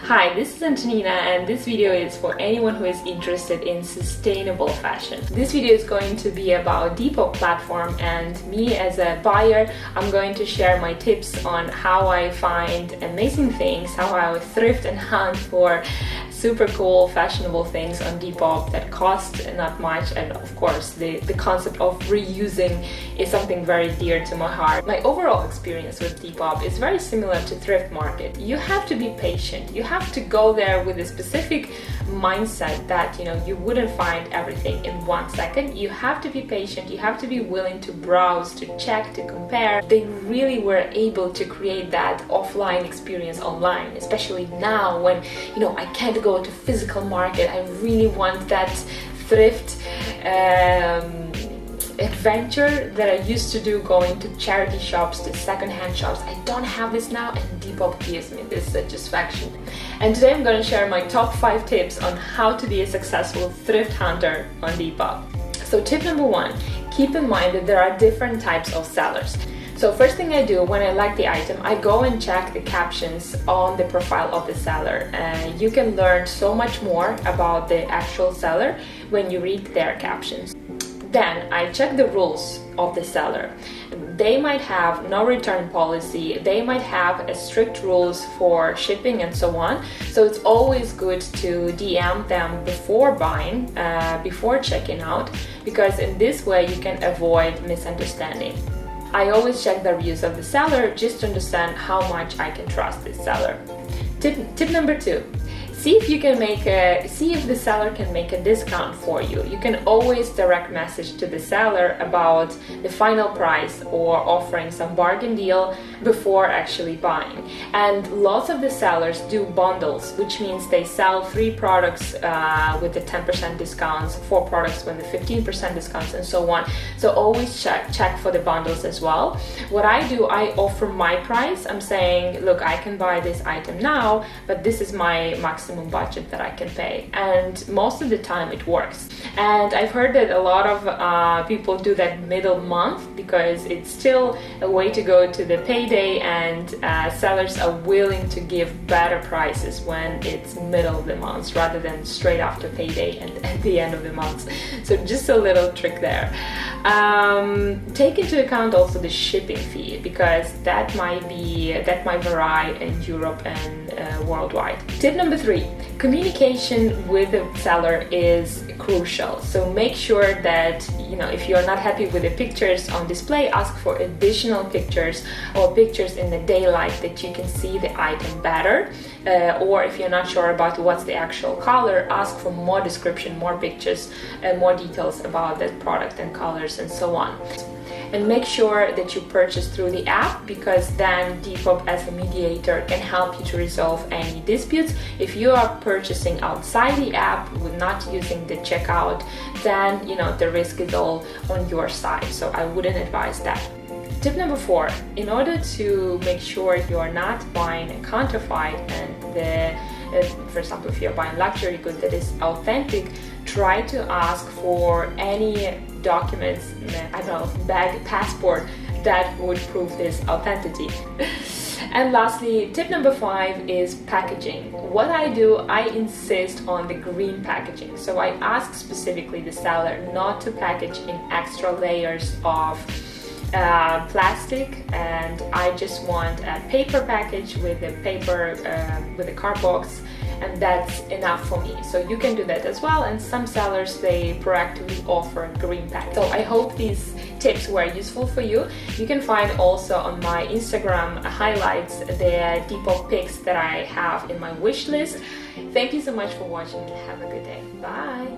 Hi, this is Antonina and this video is for anyone who is interested in sustainable fashion. This video is going to be about Depop platform, and me as a buyer, I'm going to share my tips on how I find amazing things, how I thrift and hunt for super cool, fashionable things on Depop that cost not much, and of course the concept of reusing is something very dear to my heart. My overall experience with Depop is very similar to thrift market. You have to be patient. You have to go there with a specific mindset that you wouldn't find everything in 1 second. You have to be patient. You have to be willing to browse, to check, to compare. They really were able to create that offline experience online, especially now when I can't go to physical market. I really want that thrift adventure that I used to do, going to charity shops, to secondhand shops. I don't have this now, and Depop gives me this satisfaction. And today I'm going to share my top 5 tips on how to be a successful thrift hunter on Depop. So tip number 1, keep in mind that there are different types of sellers. So first thing I do when I like the item, I go and check the captions on the profile of the seller. You can learn so much more about the actual seller when you read their captions. Then I check the rules of the seller. They might have no return policy, they might have strict rules for shipping and so on. So it's always good to DM them before buying, before checking out, because in this way you can avoid misunderstanding. I always check the reviews of the seller just to understand how much I can trust this seller. Tip number 2. See if the seller can make a discount for you. You can always direct message to the seller about the final price or offering some bargain deal before actually buying. And lots of the sellers do bundles, which means they sell 3 products with the 10% discounts, 4 products with the 15% discounts, and so on. So always check for the bundles as well. What I do, I offer my price. I'm saying, look, I can buy this item now, but this is my maximum budget that I can pay, and most of the time it works. And I've heard that a lot of people do that middle month because it's still a way to go to the payday, and sellers are willing to give better prices when it's middle of the month rather than straight after payday and at the end of the month. So just a little trick there. Take into account also the shipping fee, because that might vary in Europe and worldwide. Tip number 3, communication with the seller is crucial. So make sure that if you're not happy with the pictures on display, ask for additional pictures or pictures in the daylight that you can see the item better. Or if you're not sure about what's the actual color, ask for more description, more pictures, and more details about that product and colors and so on. And make sure that you purchase through the app, because then Depop as a mediator can help you to resolve any disputes. If you are purchasing outside the app with not using the checkout, then the risk is all on your side. So I wouldn't advise that. Tip number 4, in order to make sure you're not buying a counterfeit, and for example, if you're buying luxury good that is authentic, try to ask for any documents, I don't know, bag, passport, that would prove this authenticity. And lastly, tip number 5 is packaging. What I do, I insist on the green packaging. So I ask specifically the seller not to package in extra layers of plastic, and I just want a paper package with a paper with a card box, and that's enough for me. So you can do that as well, and some sellers, they proactively offer green pack. So I hope these tips were useful for you. You can find also on my Instagram highlights the Depop picks that I have in my wish list. Thank you so much for watching, and have a good day. Bye!